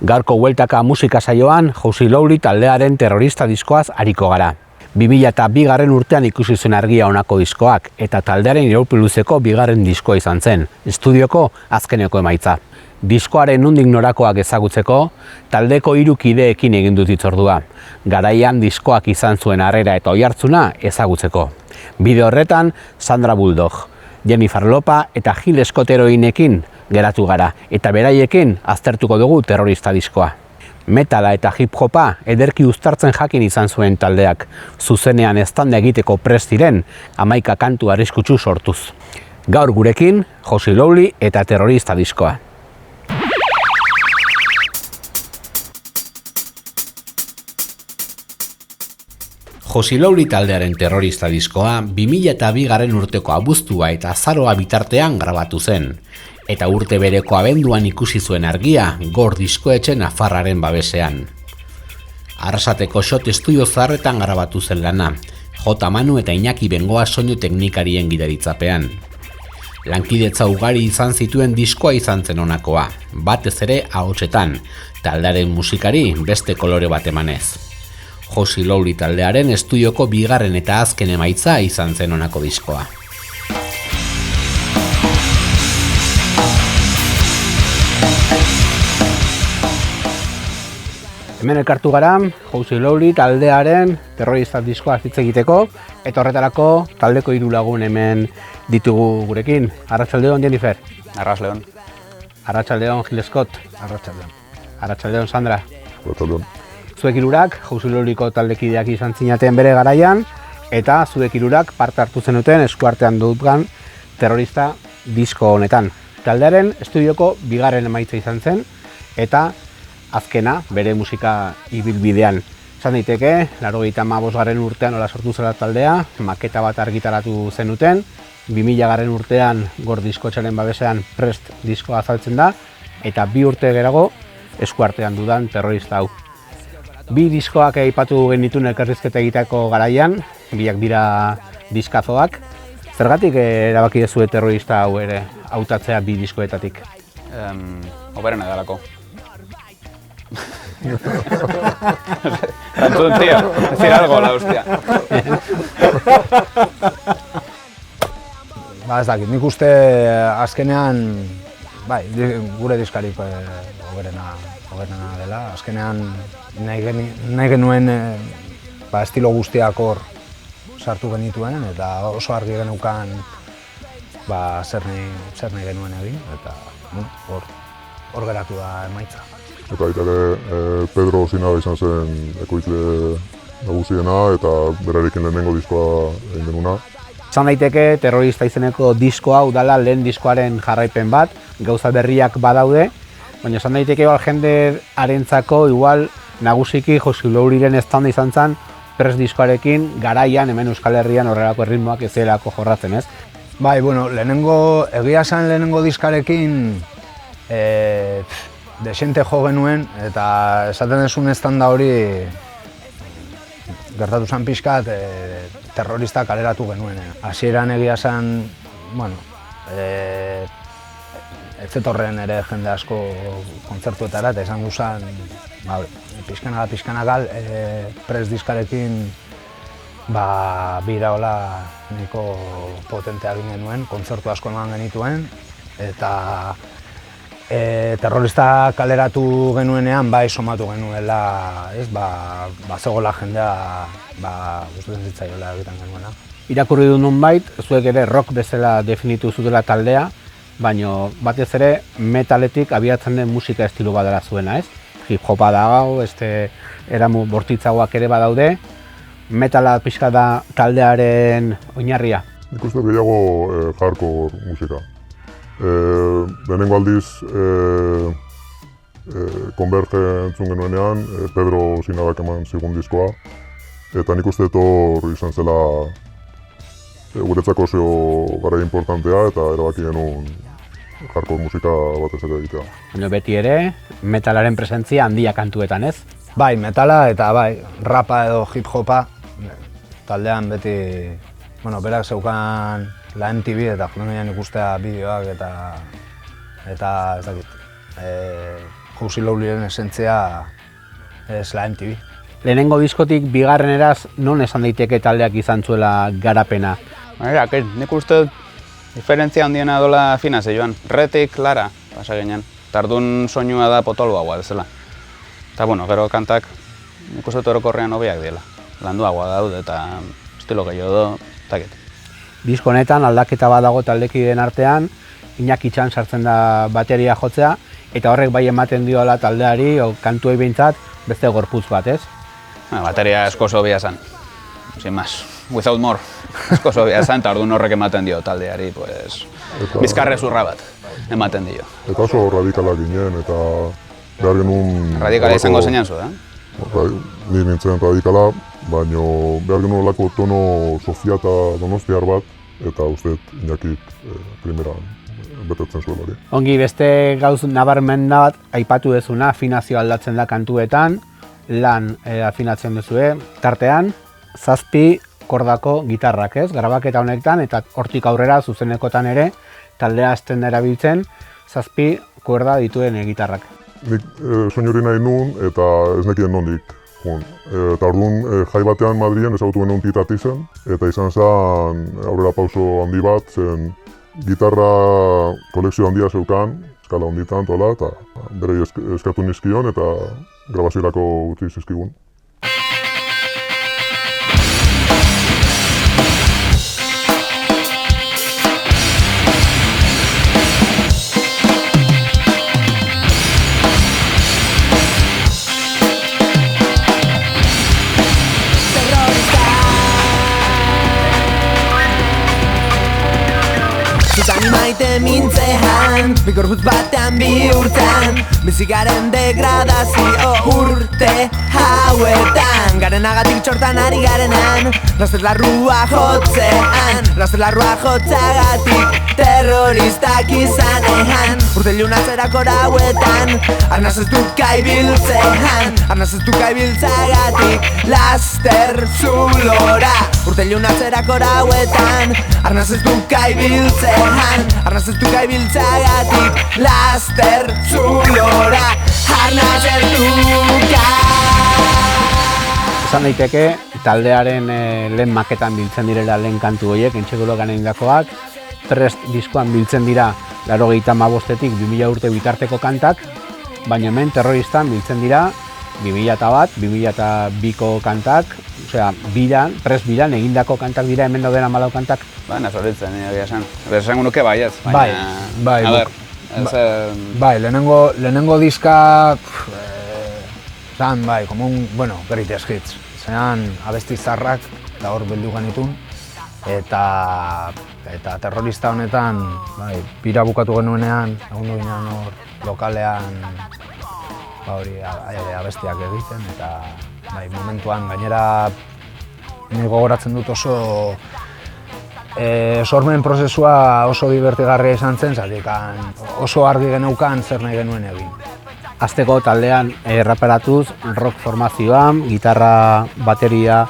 Gaurko bueltaka musika saioan, Josi Lowly taldearen Terrorista diskoaz ariko gara. 2002 urtean ikusi zuen argia honako diskoak, eta taldearen iraupiluzeko bigarren diskoa izan zen, estudioko azkeneko emaitza. Diskoaren nondik norakoak ezagutzeko, taldeko 3 kideekin egin dut hitzordua. Garaian diskoak izan zuen harrera eta oihartzuna ezagutzeko. Bideo horretan, Sandra Bulldog, Jennifer Lopa eta Gil Scott heroinekin geratu gara, eta beraiekin aztertuko dugu Terrorista diskoa. Metala eta hip-hopa ederki uztartzen jakin izan zuen taldeak, zuzenean eztanda egiteko prest diren 11 kantu arriskutsu sortuz. Gaur gurekin, Josi Lowly eta Terrorista diskoa. Josi Lowly taldearen Terrorista diskoa 2002 urteko abuztua eta azaroa bitartean grabatu zen, eta urte bereko abenduan ikusi zuen argia Gor diskoetxe nafarraren babesean. Arrasateko Shot Estudio zaharretan grabatu zen lana, J. Manu eta Iñaki Bengoa soinu teknikarien gidaritzapean. Lankidetza ugari izan zituen diskoa izan zen honakoa, batez ere ahotsetan, taldearen musikari beste kolore bat emanez. Josi Lowly taldearen estudioko bigarren eta azken emaitza izan zen honako diskoa. Hemen elkartu gara, Josi Lowly taldearen Terrorista diskoa hitz egiteko, eta horretarako taldeko 3 lagun hemen ditugu gurekin. Arratsaldeon, Jennifer. Arratsaldeon. Arratsaldeon, Gil Scott. Arratsaldeon. Arratsaldeon, Sandra. Arratsaldeon. Zuek 3 Josi Lowlyko taldekideak izan zinaten bere garaian, eta zuek 3 parte hartu zenuten eskuartean dutgan Terrorista disko honetan. Taldearen estudioko bigarren emaitza izan zen, eta azkena bere musika ibilbidean. Esan daiteke, 95. urtean nola sortu zela taldea, maketa bat argitaratu zenuten, 2000. urtean Gor diskotxaren babesean Prest diskoa azaltzen da, eta 2 urte gerago eskuartean dudan Terrorista hau. 2 diskoak aipatu genituen elkarrizketa egiteko garaian, biak dira diskazoak. Zergatik erabaki duzue Terrorista hau ere hautatzea 2 diskoetatik? Oberena edalako. Rantzun, tío. Decir algo, la hostia. Ez dakit, nik uste azkenean, bai, gure diskarik oberena dela. Azkenean nahi genuen estilo guztiak hor sartu genituen, eta oso argi geneukan zer nahi genuen egin, eta hor geratu da emaitza. Eta baita ere Pedro Osinaga izan zen ekoizle nagusiena eta berarekin lehenengo diskoa egin genuna. Esan daiteke Terrorista izeneko disko hau dela lehen diskoaren jarraipen bat, gauza berriak badaude, baina esan daiteke jende harentzako igual nagusiki Josi Lowlyren eztanda izan zen Prest diskoarekin garaian hemen Euskal Herrian horrelako erritmoak ez zelako jorratzen, ez? Bai, bueno, egia esan lehenengo diskarekin desente jo genuen, eta esaten duzun eztanda hori gertatu zen pixkat Terrorista kaleratu genuen. Hasieran egia zen, bueno, ez zetorren ere jende asko kontzertuetara, eta esan duzan, pixkanagal, Prest diskarekin bira hola nahiko potentea egin genuen, kontzertu asko eman genituen, eta Terrorista kaleratu genuenean bai somatu genuela, zegoela jendea gustatzen zitzaiola egiten genuena. Irakurri du nonbait, zuek ere rock bezala definitu zutela taldea, baina batez ere metaletik abiatzen den musika estilo badela zuena, ez? Hip-hopa dago, eramu bortitzagoak ere badaude, metala pixka da taldearen oinarria. Nik uste gehiago hardcore musika. Lehenengo aldiz Converge entzun genuenean, Pedro Osinagak eman zigun diskoa, eta nik uste hor izan zela guretzako oso garai importantea, eta erabaki genuen hardcore musika batez ere egitea. Baina beti ere, metalaren presentzia handia kantuetan, ez? Bai, metala eta bai, rapa edo hip-hopa taldean beti, berak zeukan la MTV eta joan ikustea bideoak eta ez dakit, Jauzi Lauliren esentzia ez la MTV. Lehenengo diskotik bigarren eraz non esan daiteke taldeak izan zuela garapena? Nik uste diferentzia handiena dola finase joan. Retik, lara, pasa ginen. Tardun soinua da potoloagoa dezela. Eta gero kantak nik uste orokorrean hobeak diela. Landuagoa daude eta estilo gehiago do, takit. Disko honetan aldaketa bat dago taldekideen artean, Iñaki Txan sartzen da bateria jotzea, eta horrek bai ematen diola taldeari, kantuei behintzat, beste gorputz bat, ez? Bateria eskoz hobea zen, sin más, without more. Eskoz hobea zen, eta orduan horrek ematen dio taldeari, bizkarre zurra bat ematen dio. Eta oso radikala ginen, eta behar genuen... Radikala izango zeinan zu, Ni nintzen radikala, baina behar genuen olako tono Sofia eta Donostiar bat, eta uste Iñakik primeran betetzen zuen hori. Ongi, beste gauz nabarmen bat, aipatu dezuna, afinazio aldatzen da kantuetan, lan afinatzen duzue, tartean, 7 kordako gitarrak, ez? Grabaketa honetan, eta hortik aurrera zuzenekotan ere, taldea hasten da erabiltzen, 7 kuerda dituen gitarrak. Nik soinu hori nahi nuen, eta ez nekien nondik. Eta orduan jai batean Madrien ezagutu genuen Tita Thyssen, eta izan zen aurrera pauso handi bat, zen gitarra kolekzio handia zeukan, eskala honditan, eta berei eskatu nizkion eta grabaziorako utzi zizkigun. Maite mintzean, bigorputz batean bihurtzen, bizigaren degradazio urte hauetan. Garen agatik txortan ari garenan, laster larrua jotzean, laster larrua jotzeagatik terroristak izanean. Urte ilunazerako hauetan, arnaz ez duka ibiltzean, arnaz ez duka ibiltzeagatik laster zulora. Urte ilunazerako hauetan, arnaz ez duka ibiltzean, arnaz ez duka ibiltzeagatik laster zulora. Arnaz ez duka. Esan daiteke, taldearen lehen maketan biltzen direla lehen kantu horiek, entxegulogan egindakoak, prest diskoan biltzen dira 95-etik 2000 urte bitarteko kantak, baina hemen terroristan biltzen dira 2001, 2002ko kantak, osea, prest bilan egindako kantak dira hemen dauden 14 kantak. Nazoritzen, egia esan. Esango nuke baiez, baina... Bai, lehenengo diska... Zan, bai, greatest hits. Zeran abesti zarrak, eta hor bildu genitun. Eta terrorista honetan, bai, bira bukatu genuenean, egun ginen hor lokalean abestiak egiten, eta bai, momentuan gainera nire gogoratzen dut oso sormen prozesua oso divertigarria izan zen, oso argi geneukan zer nahi genuen egin. Azteko taldean raperatuz, rock formazioan, gitarra, bateria,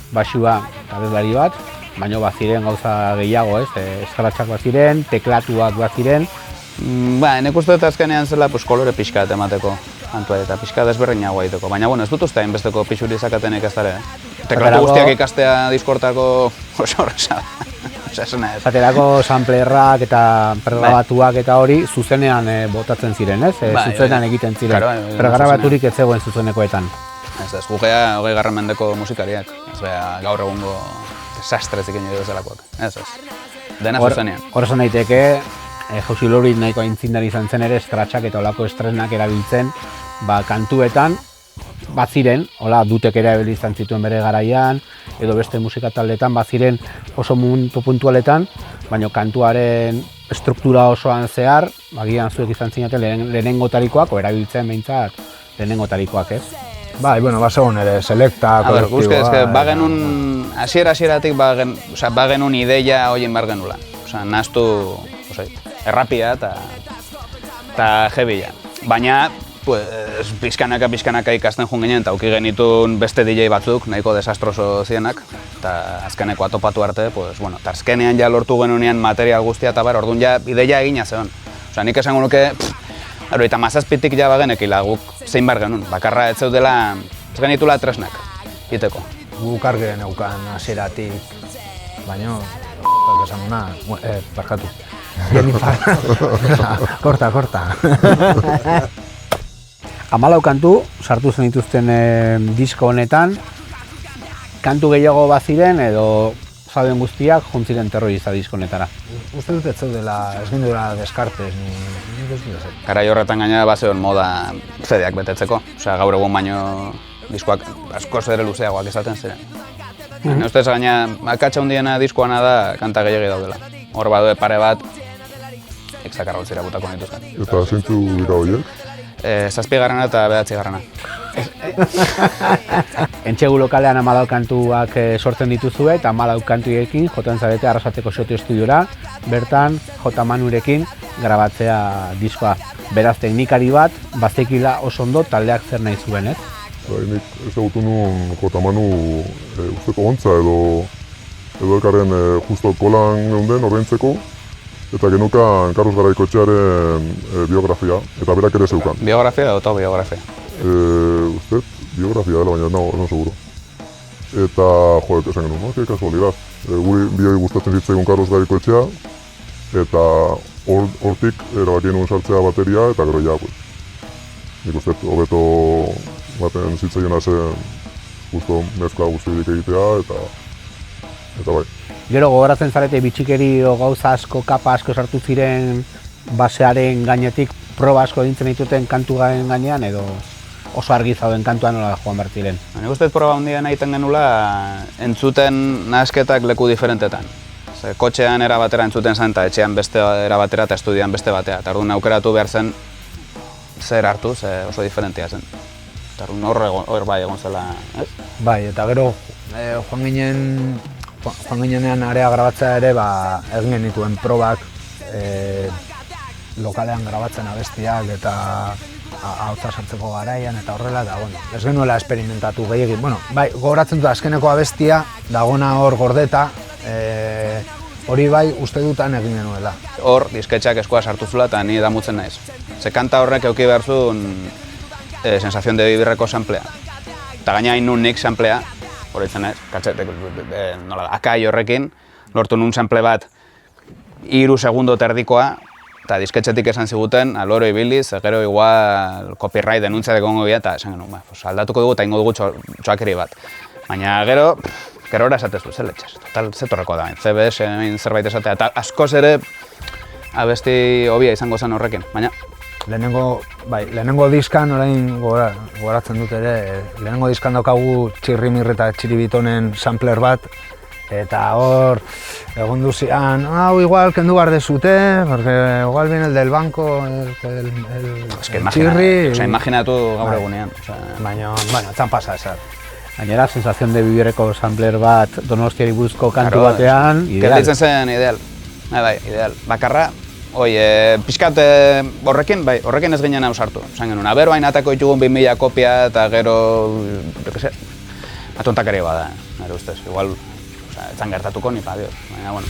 basua eta bezlari bat, baina baziren gauza gehiago, ez? Eskalatxak baziren, teklatuak baziren. Nik uste dut azkenean zela kolore pixka bat emateko kantua eta pixka desberdinagoa egiteko, baina ez dut uste hainbesteko pixuri zakatenek ez dara. Teklatu guztiak ikastea diskortako oso horreza. Zaterako samplerrak eta pregrabatuak eta hori zuzenean botatzen ziren, ez? Zuzenean egiten ziren. Pregrabaturik ez zegoen zuzenekoetan. Ez, gugea 20. mendeko musikariak. Gaur egungo desastrezik egin edo zelakoak. Ez. Dena zuzenean. Horrezan daiteke, Jauzi Laulit nahiko aintzindari izan zen ere eskratxak eta olako estrenak erabiltzen kantuetan, baziren, dutek ere izan zituen bere garaian, edo beste musika taldeetan, baziren oso momentu puntualetan, baina kantuaren struktura osoan zehar, agian zuek izan zinaten lehenengotarikoak, erabiltzen behintzat lehenengotarikoak, ez? Bai, bazegoen ere, selekta, kolektiboa... Bagenun, hasieratik bagenun ideia horien bar genula. Nahaztu, errapia eta hebila. Baina, pixkanaka ikasten joan ginen, eta auki genitun beste DJ batzuk, nahiko desastroso zienak, eta azkeneko atopatu arte, eta azkenean ja lortu genunean material guztia, eta orduan ja ideia egina zeon. Nik esango nuke, Eta mazazpitik ja bagenekila guk zein bar genuen, bakarra ez zeudela, ez genitula tresnak, iteko. Guk argi geneukan hasieratik, baina, esan duna, barkatu. Korta. 14 kantu sartu zen dituzten disko honetan, kantu gehiago baziren edo zauden guztiak juntziren terrorista disko honetara. Uste dut ez zaudela, ez ginduela deskartez, ni ez dut ez. Garai horretan gainera bazeon moda CD-ak betetzeko, gaur egun baino diskoak askoz ere luzeagoak izaten ziren. Ustez gaina, akatsa hundiena diskoana da kanta gehiagi daudela. Hor badue pare bat, exakarra utzira butako nituzken. Eta zeintzu dira horiek? 7. eta 9. Entsegu lokalean 14 kantuak sortzen dituzue eta 14 kantuekin joten zarete Arrasateko Soto Estudiora, bertan J. Manurekin grabatzea diskoa. Beraz teknikari bat, bazekila oso ondo taldeak zer nahi zuen, ez? Nik ezagutu nuen J. Manu usteko gontza edo elkarren justo kolan geunden ordaintzeko, eta genukan Carlos Garaikoetxearen biografia, eta berak ere zeukan. Biografia edo autobiografia? Ustez, biografia dela, baina no seguro. Eta, esan genuen, no? Que casualidad. Guri bioi gustatzen zitzaigun Carlos Garaikoetxea, eta hortik erabaki nuen sartzea bateria, eta gero ja, nik ustez, hobeto baten zitzaiona zen justo mezkla guztiak egitea, eta bai. Gero gogoratzen zarete bitxikeri gauza asko, kapa asko sartu ziren basearen gainetik proba asko dintzen dituten kantuaren gainean edo oso argi zauden kantuan nola joan behar ziren? Nik uste proba handian egiten genula entzuten nahasketak leku diferentetan. Kotxean era batera entzuten zen eta etxean beste era batera eta estudian beste batea. Eta orduan aukeratu behar zen zer hartu, oso diferentia zen. Eta hor bai egon zela, ez? Bai, eta gero joan ginenean area grabatzea ere, egin genituen probak lokalean grabatzen abestiak eta ahotsa sartzeko garaian eta horrela, eta ez genuela esperimentatu gehiagin. Bai, gogoratzen dut azkeneko abestia, dagona hor gordeta, hori bai uste dutan egin genuela. Hor, disketxeak eskua sartu zula eta ni damutzen naiz. Ze kanta horrek eduki behar zuen sensación de vivirreko samplea. Eta gaina hain nun nik samplea, horretzen naiz, akai horrekin, lortu nun sample bat 3 segundo terdikoa, eta disketxetik esan ziguten, aloro ibiliz, gero igual copyright denuntzia dekongo bila, eta esan genuen, aldatuko dugu eta ingo dugu txoakeri bat. Baina gero esatezu, zer letxez, total, zetorreko da, CBS zerbait esatea, eta askoz ere abesti hobia izango zen horrekin, baina lehenengo diskan, orain gogoratzen dut ere, lehenengo diskan daukagu Txirrimirri eta Txiribitonen sampler bat, eta hor egon duzian, igual kendu behar dezute, porque igual viene el del banco, el Txirri... Imaginatu gaur egunean. Baina, etzan pasa ezer. Gainera, sensación de vivirreko sampler bat Donostiari buruzko kantu batean, ideal. Gelditzen zen ideal. Bai, ideal. Bakarra, pixkat horrekin ez ginen ausartu. Esan genuen, bero hain atako ditugun 2000 kopia eta gero, atontakari bada, nire ustez. Igual, etzan gertatuko ni pa, Dios. Baina, bueno.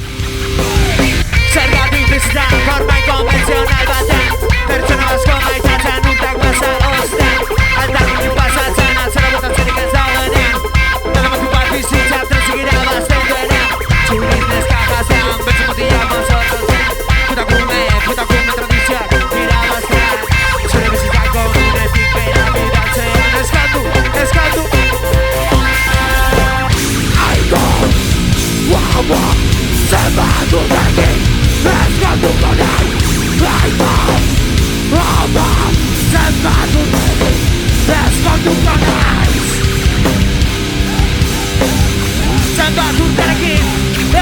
Zergatik bizitzan forma inkonbentzional batean, pertsona asko maitatzen urtak basa ostean, altarunik pasatzen atzera botatzerik ez daudenean, telematu bat bizitza trezik irabazten denean, txuriz neska jazean, betzu motila mazorrotzen, putakume tradizioak irabaztean, zure bizitzako nunetik bera bidatzen, eskatu! Zenbatu dekin, eskatuko nahi, zenbatu dekin, eskatuko nahi. Zenbatu dekin,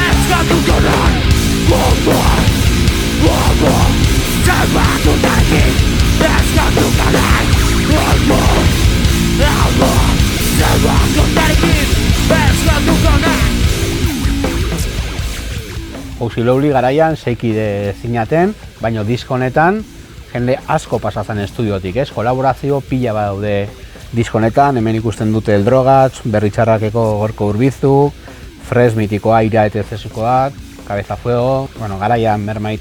eskatuko nahi, zenbatu dekin, eskatuko nahi, zenbatu dekin, eskatuko nahi. Jauzi Lowly garaian seikide zinaten, baina disko honetan jende asko pasatzen estudiotik, ez? Kolaborazio pila bat daude disko honetan, hemen ikusten dute El Drogatz, Berri Txarrakeko Gorko Urbizu, Fresh mitikoa Ira ETZ-koak, Cabeza Fuego, garaian Mermaid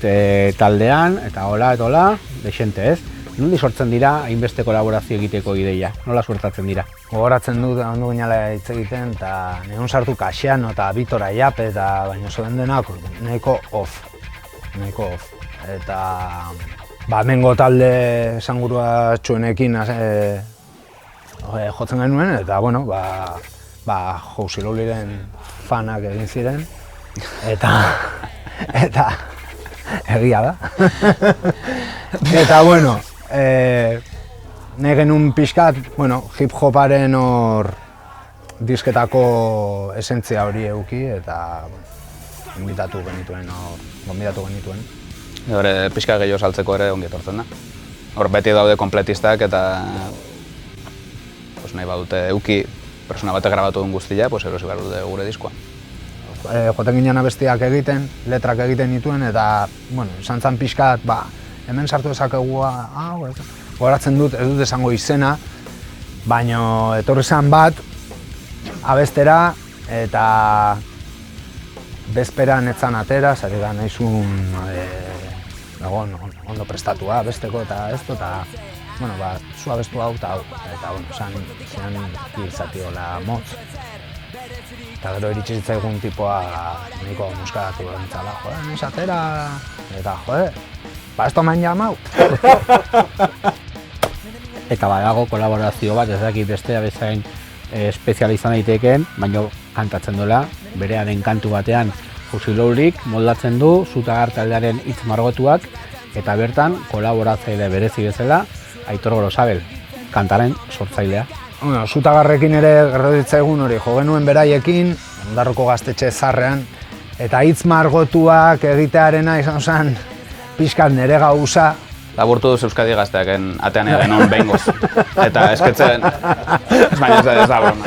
taldean, eta hola, dexente, ez? Nondi sortzen dira hainbeste kolaborazio egiteko ideia? Nola suertatzen dira? Gogoratzen dut ondo ginala hitz egiten, eta neon sartu Kaxiano eta Bitor Aiap, eta baina zoen denak nahiko off. Eta hemengo talde esangurua txuenekin jotzen genuen, eta bueno, Jauzi Louliren fanak egin ziren, eta egia da. Eta bueno, nahi genuen pixkat, hip-hoparen hor disketako esentzia hori eduki, eta gonbidatu genituen. Hore, pixka gehiago saltzeko ere ongi etortzen da. Hor beti daude kompletistak eta nahi badute euki persona batek grabatu duen guztia, erosi behar dute gure diskoa. Joten ginen abestiak egiten, letrak egiten nituen, eta izan zen pixkat, hemen sartu dezakegu, goratzen dut, ez dut esango izena, baina etorri zen bat abestera, eta bezperan etzan atera, zari da nahizun ondo prestatua abesteko eta ez, eta zu abestu hau eta hau, eta zean izatiola motz. Eta gero iritsi zitzaigun tipoa nahiko muskadatu bentzala, niz atera, eta ez toman jamau. Eta badago kolaborazio bat, ez dakit bestea bezain espezializan daiteken, baina kantatzen duela, berearen kantu batean Jauzi Loulik moldatzen du Zutagar taldearen hitz margotuak, eta bertan kolaboratzaile berezi bezala Aitor Gorosabel, kantaren sortzailea. Zutagarrekin ere gertatzen hori jo genuen beraiekin, Ondarroko gaztetxe zarrean, eta hitz margotuak egitearena izan zen pixkat nere gauza. Laburtu duz Euskadi Gazteaken atean egin hon behingoz. Eta esketzen, baina ez da broma.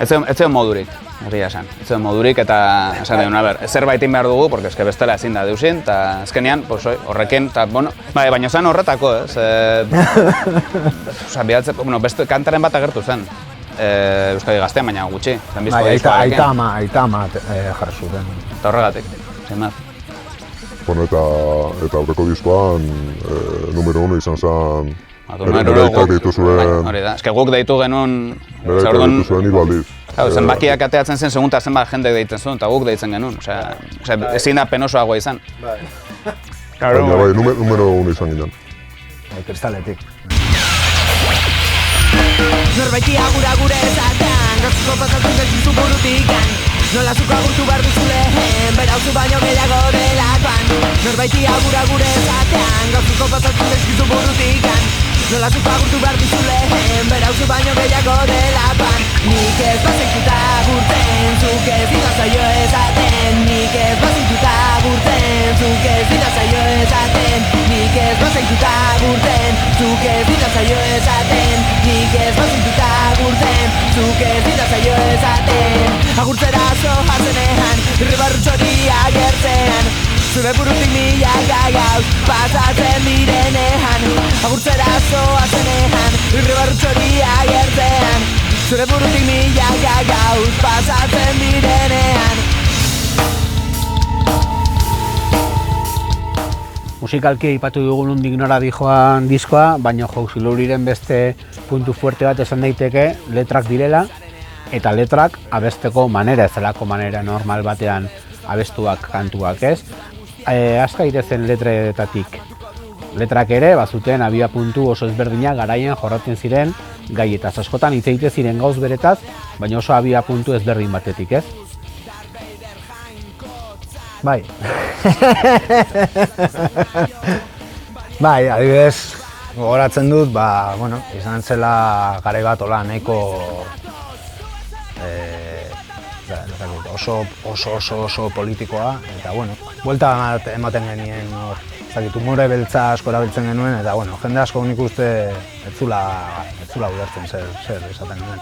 Ez zen modurik, egia esan. Ez zen modurik eta esan dugu, zerbait egin behar dugu, porque eske bestela ezin da deuzin, eta azkenean, horrekin, baina zen horretako, ez? Beste kantaren bat agertu zen, Euskadi Gaztean, baina gutxi. Aita ama jarri zuten. Eta horregatik, zein bat. Eta aurreko diskoan numero 1 izan zen Bereitak deitu zuen... Hori da, eske guk deitu genuen... Bereitak deitu zuen hiru aldiz. Zenbakiak ateatzen zen segunta zenbat jendek deitzen zuen, eta guk deitzen genuen. Ezin da penosoagoa izan. Baina bai, numero 1 izan ginen. Kristaletik. Norbaiti agura gure ezatean, gauzko pasatzen zaizu burutikan. Nola zuk agurtu behar duzu lehen, berauzu baino gehiago delakoan. Norbaiti agura gure ezatean, gauzko pasatzen zaizu burutikan. Nola zuk agurtu behar duzu lehen, berauzu baino gehiago delakoan. Nik ez bazaituta agurtzen, zuk ez dita zaio ezaten. Nik ez bazaituta agurtzen, zuk ez dita zaio ezaten. Nik ez bazaituta agurtzen, zuk ez dita zaio ezaten. Nik ez bazaituta agurtzen, zuk ez dita zaio ezaten. Agurtzera zohazenean, irribarrutxoria gertzean. Zure burutik milaka gauz pasatzen direnean. Agurtzera zohazenean, irribarrutxoria gertzean. Zure burutik milaka gauz pasatzen direnean. Musikalki aipatu dugu nondik nora dijoan diskoa, baina Jauzi Louliren beste puntu fuerte bat esan daiteke letrak direla, eta letrak abesteko manera, ez zelako manera normal batean abestuak kantuak ez. Aska itezen letretatik. Letrak ere, bazuten abia puntu oso ezberdinak garaian jorratzen ziren gaietaz. Askotan hitz egite ziren gauz beretaz, baina oso abia puntu ezberdin batetik ez. Bai. Bai, adibidez, gogoratzen dut, izan zela garai bat hola nahiko oso politikoa, eta buelta bat ematen genien hor, humore beltza asko erabiltzen genuen, eta jende asko nik uste ez zula ulertzen zer esaten genuen.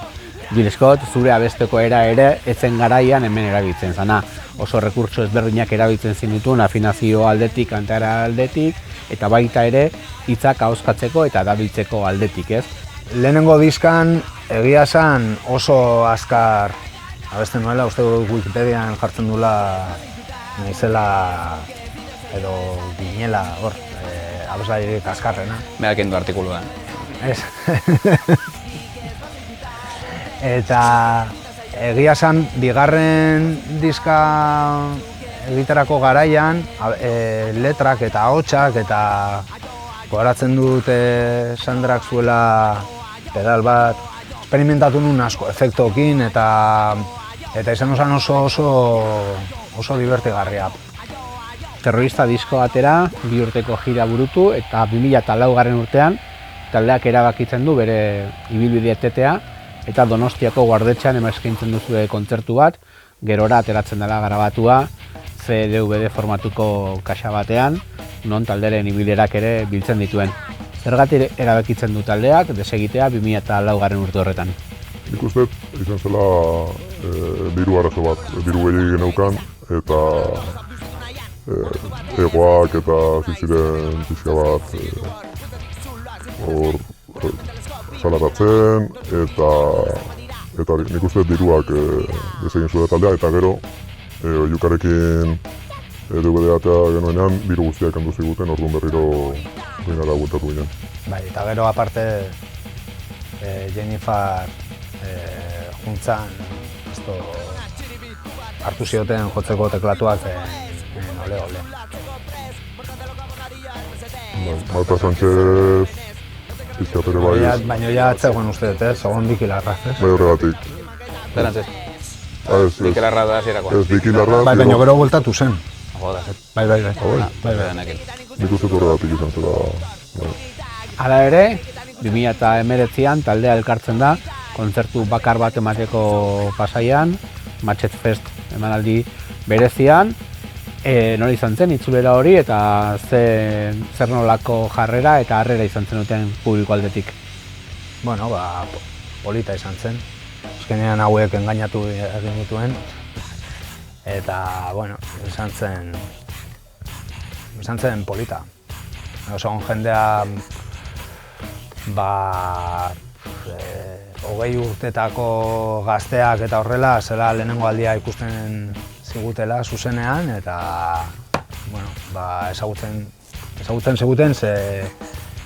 Jill Scott, zure abesteko era ere etzen garaian hemen erabiltzen zana. Oso rekurtso ezberdinak erabiltzen zinituen afinazio aldetik, kantara aldetik, eta baita ere hitzak ahoskatzeko eta dabiltzeko aldetik, ez? Lehenengo diskan egia esan oso azkar abesten nuela, uste Wikipedian jartzen duela naizela edo ginela hor abeslaririk azkarrena. Berak indu artikulua. Ez. Eta egia esan, bigarren diska egiterako garaian, letrak eta ahotsak eta gogoratzen dut Sandrak zuela pedal bat, esperimentatu nun asko efektokin eta izan osan oso divertigarria. Terrorista disko batera 2 urteko gira burutu eta 2004 urtean taldeak erabakitzen du bere ibilbide etetea eta Donostiako Guardetxean eskaintzen duzue kontzertu bat, gerora ateratzen dela grabatua CD-DVD formatuko kaxa batean, non talderen ibilberak ere biltzen dituen. Zergatik erabakitzen du taldeak desegitea 2004 urte horretan. Nik uste izan zela diru arazo bat, diru gehiagik geneukan eta egoak eta ziren pixka bat hor salatatzen eta nik uste diruak desegin zuen taldea eta gero Oiukarekin DVD-atea genuenean diru guztiak handu ziguten, orduan berriro duinara bueltatu ginen. Bai, eta gero aparte Jennifer juntzan hartu zioten jotzeko teklatuak ole. Marta Sánchez pixkat ere bai. Baina ja atzegoen uste dut, segon Biki Larraz, ez? Bai horregatik. Berantzez. Biki Larra da hasierakoan. Ez, Biki Larra. Bai, baina gero bueltatu zen. Joda. Bai. Nik uste horregatik izan zela. Hala ere, 2019an taldea elkartzen da, kontzertu bakar bat emateko pasaian, Matchet Fest emanaldi berezian, nola izan zen itzulera hori eta zer nolako jarrera eta harrera izan zen duten publiko aldetik. Bueno, polita izan zen. Azkenean hauek engainatu egin dituen. Eta, bueno, izan zen polita. Oso jendea, 20 urtetako gazteak eta horrela, zela lehenengo aldia ikusten zigutela zuzenean, eta, bueno, ezagutzen ziguten, ze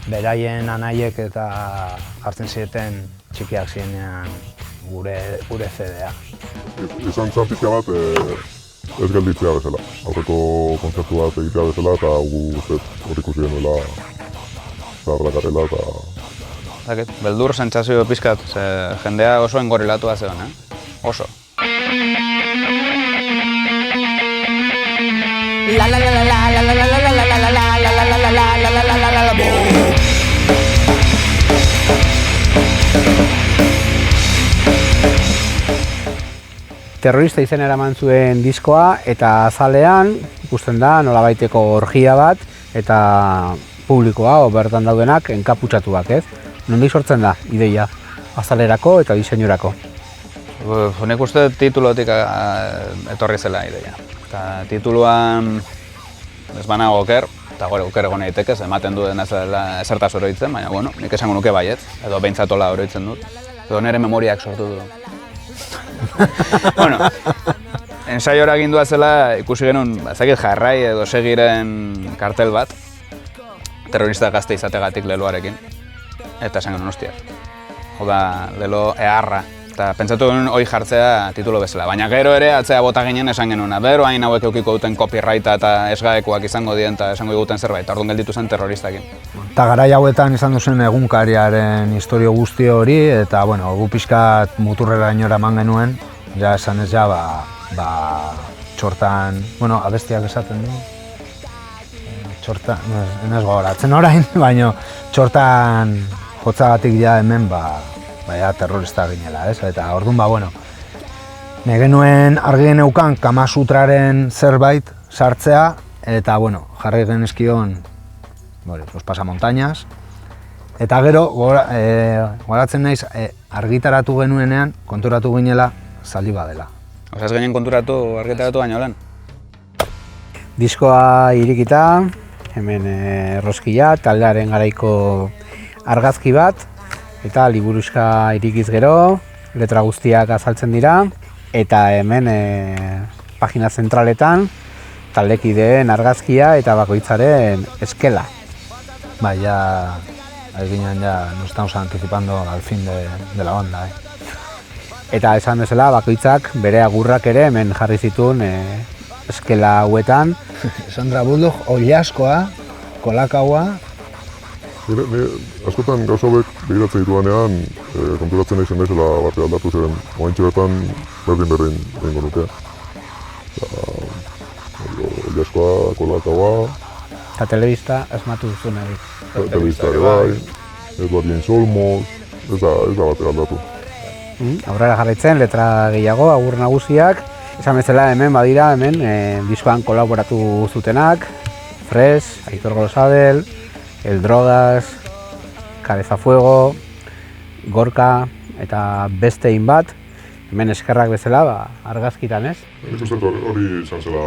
beraien anaiek eta jartzen zieten txikiak zirenean gure CD-a. Izan zen pixka bat ez gelditzea bezala. Aurreko kontzertu bat egitea bezala eta gu hor ikusi genuela zaharrak garela eta... Beldur sentsazio pixkat, jendea oso engorrilatua zegoen, oso. Terrorista izen eraman zuen diskoa eta azalean ikusten da nolabaiteko orgia bat eta publikoa bertan daudenak enkaputsatuak, ez? Nondik sortzen da ideia azalerako eta diseinurako? Nik uste titulotik etorri zela ideia. Eta tituluan ez banago oker, eta gore oker egon daiteke, ematen duen ezertaz oroitzen, baina bueno, nik esango nuke baietz, edo behintzatola oroitzen dut. Edo nire memoriak sortu du. Bueno, ensaiora gindua zela ikusi genuen, ezakit jarrai edo segiren kartel bat, terrorista gazte izategatik leloarekin, eta esan genuen hostia. Joda, lelo eharra, eta pentsatu genuen hoi jartzea titulo bezala, baina gero ere atzea bota ginen esan genuen, bero hain hauek eukiko duten copyrighta eta esgaekoak izango dien eta esango diguten zerbait, orduan gelditu zen terroristakin. Eta garai hauetan izan duzen egunkariaren historio guzti hori, eta bueno, gu pixkat muturrera inora eman genuen, ja esan ez ja, txortan, bueno, abestiak esaten du, txortan, ez gogoratzen orain, baina txortan jotzagatik ja hemen, ja terrorista ginela, ez? Eta orduan, bueno, nahi genuen argi geneukan Kamasutraren zerbait sartzea, eta, bueno, jarri genezkion los pasamontañas, eta gero, goratzen naiz, argitaratu genuenean, konturatu ginela, zaldi badela. Osa ez ginen konturatu argitaratu baino lan? Diskoa irikita, hemen erroskila, taldearen garaiko argazki bat, eta liburuska irikiz gero, letra guztiak azaltzen dira, eta hemen pagina zentraletan taldekideen argazkia eta bakoitzaren eskela. Bai, ya ginen ya nos estamos anticipando al fin de la banda. Eta esan bezala, bakoitzak bere agurrak ere hemen jarri zituen eskela hauetan. Sandra Bulldog, Ollaskoa, Kolakaua. Ni askotan gauza hauek begiratzen ditudanean, konturatzen naizen naizela bate aldatu zen, oaintxe bertan berdin egingo nuke. Ollaskoa, Kolakaua. Eta telebista asmatu duzu nahi. Telebista ere bai, Eduard James Olmos, ez da bate aldatu. Aurrera jarraitzen, letra gehiago, agur nagusiak. Esan bezala hemen badira, diskoan kolaboratu zutenak, Fresh, Aitor Golosabel, El Drogas, Cabeza Fuego, Gorka eta beste bat. Hemen eskerrak bezala, argazkitan ez? Nik uste hori izan zela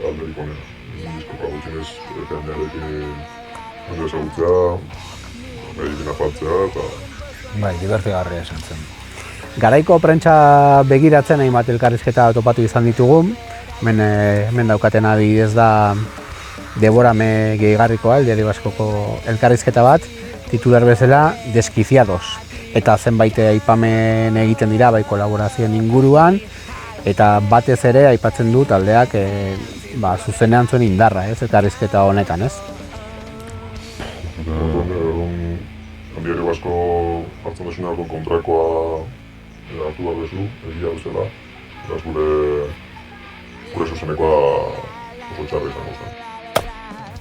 alderik onena. Diskoka gutxinez, jendearekin ondo ezagutzea, egin afaltzea eta... Bai, divertigarria esan zen. Garaiko prentsa begiratzen hainbat elkarrizketa topatu izan ditugu. Hemen daukaten adibidez da Deborame gehigarrikoa, El Diario Vascoko elkarrizketa bat, titular bezala Desquiciados. Eta zenbait aipamen egiten dira bai kolaborazioen inguruan, eta batez ere aipatzen du taldeak zuzenean zuen indarra, ez, elkarrizketa honetan, ez? El Diario Vasco hartzen desunean kontrakoa hartu behar dezu, egia duzela, beraz gure zuzenekoa oso txarra izango zen.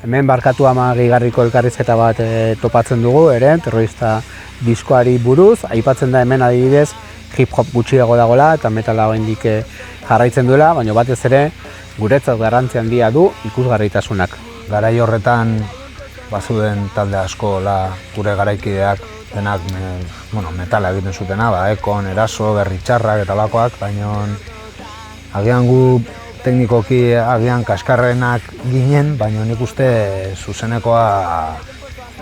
Hemen Barkatu Ama gehigarriko elkarrizketa bat topatzen dugu, ere, Terrorista diskoari buruz, aipatzen da hemen adibidez hip-hop gutxiago dagoela eta metala oraindik jarraitzen duela, baina batez ere guretzat garrantzi handia du ikusgarritasunak. Garai horretan bazuden talde asko gure garaikideak denak metala egiten zutena, Ekon, Eraso, Berritxarrak eta lakoak, baina agian gu teknikoki agian kaskarrenak ginen, baina nik uste zuzenekoa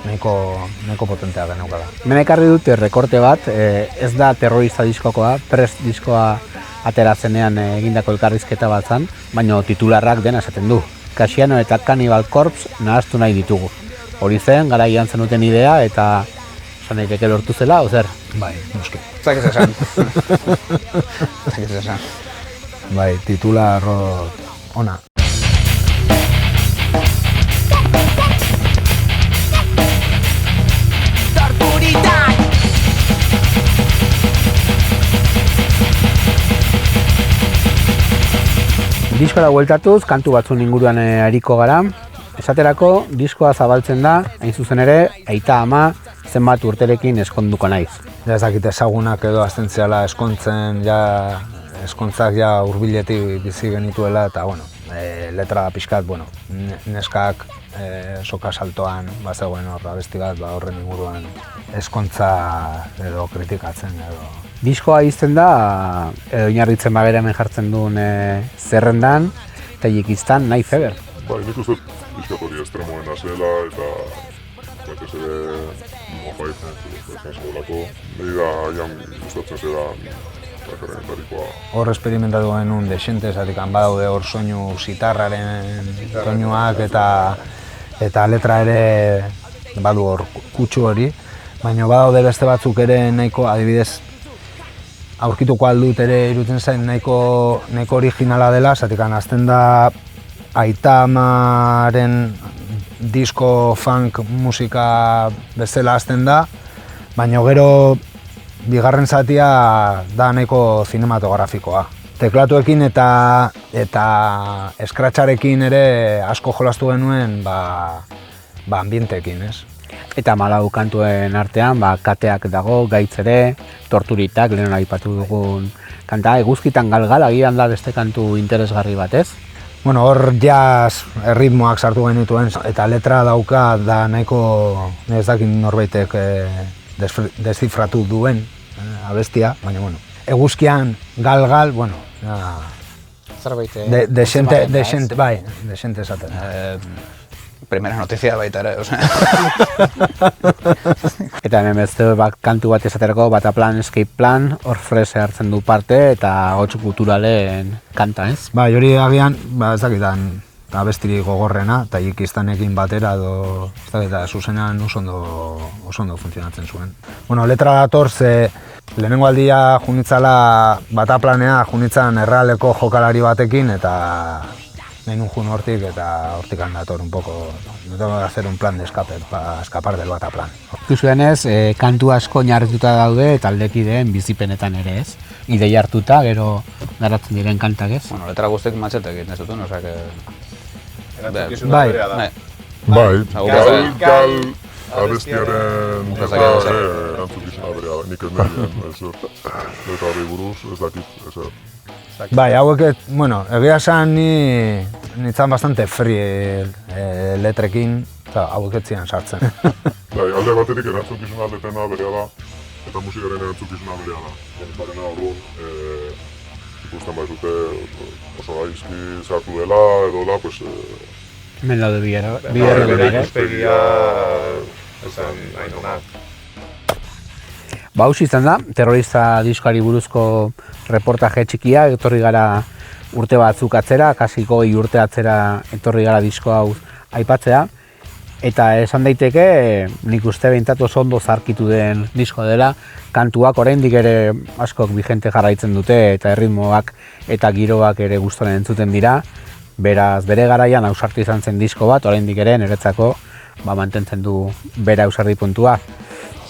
nahiko potentea geneukala. Hemen ekarri dute rekorte bat, ez da Terrorista diskokoa, Prest diskoa aterazenean egindako elkarrizketa bat zen, baina titularrak dena esaten du. Casiano eta Cannibal Corpse nahaztu nahi ditugu. Hori zen, garaian zenuten idea eta esan daiteke lortu zela, ozer? Bai, noski. Zakiz esan. Zakiz esan. Bai, titular ona. Diskora bueltatuz, kantu batzun inguruan ariko gara. Esaterako, diskoa zabaltzen da, hain zuzen ere, aita ama zenbat urterekin eskonduko naiz. Ja ez dakit ezagunak edo azten ziala eskontzen, eskontzak hurbiletik bizi genituela eta, letra pixkat, neskak soka saltoan bazegoen abesti bat, horren inguruan eskontza edo kritikatzen edo. Diskoa izten da, oinarritzen bagera hemen jartzen duen zerrendan, Tajikistan nahi feber. Nik uste pixkat hori estremoena zela eta batez ere mofaitzen zegoelako. Niri da aian gustatzen zela karrenetarikoa. Hor esperimentatu genuen desente, zatikan badaude hor soinu zitarraren soinuak eta letra ere badu hor kutsu hori. Baina badaude beste batzuk ere nahiko, adibidez, aurkituko aldut ere irutzen zain nahiko originala dela, zatikan azten da Aita Amaren disko funk musika bezala azten da, baina gero bigarren zatia da nahiko zinematografikoa. Teklatuekin eta eskratxarekin ere asko jolastu genuen ambienteekin, ez? Eta 14 kantuen artean, kateak dago, gaitz ere, torturitak, lehen aipatu dugun kanta, eguzkitan galgal, agian da beste kantu interesgarri bat, ez? Hor jazz erritmoak sartu genituen eta letra dauka da nahiko ez dakit norbaitek deszifratu duen abestia, baina eguzkian galgal, Zerbait desente, bai, desente esaten. Primera notizia baita ere, Eta hemen beste kantu bat esaterako, Bataplan Escape Plan, hor Fresh hartzen du parte eta hots kulturalen kanta, ez? Bai, hori agian, ez dakitan, abestirik gogorrena, eta ikistanekin batera edo, eta zuzenean oso ondo funtzionatzen zuen. Bueno, letra dator ze lehenengo aldia junitzala Bataplanea junitzan errealeko jokalari batekin, eta nahi nun jun hortik, eta hortik handator un poco, no tengo que hacer un plan de escape, para escapar del Bataplan. Ikusuenez, kantu asko oinarrituta daude taldekideen bizipenetan ere ez. Ideia hartuta, gero garatzen diren kantak ez. Bueno, letra guztiek matxetek egiten zuten, osea que... Bai, Bai, Bai. gal abestiaren erantzukizuna berea da, nik ez nire ezer. Letrari buruz ez dakit ezer. bai, hauek, bueno, egia esan nintzen bastante free letrekin, eta hauek ez ziren sartzen. Bai, alde batetik erantzukizuna letena berea da, eta musikaren erantzukizuna berea da. Jenniferena orduan, ikusten baizute oso gaizki sartu dela, edo da, pues... Hemen daude biherri Ikuspegia esan nahi nuna. Ba, hausi izan da, terrorista diskoari buruzko reportaje txikia, etorri gara urte batzuk atzera, kasi 20 urte atzera etorri gara disko hau aipatzea. Eta esan daiteke, nik uste behintzat oso ondo zarkitu den disko dela, kantuak oraindik ere askok vigente jarraitzen dute, eta erritmoak eta giroak ere gustoren entzuten dira. Beraz, bere garaian ausartu izan zen disko bat, oraindik ere niretzako mantentzen du bere ausardi puntua.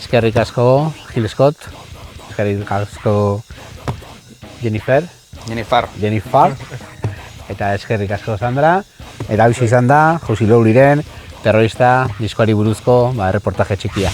Eskerrik asko, Gil Scott, eskerrik asko, Jennifer, eta eskerrik asko, Sandra, eta hausi izan da, Jauzi Louliren terrorista diskoari buruzko reportaje txikia.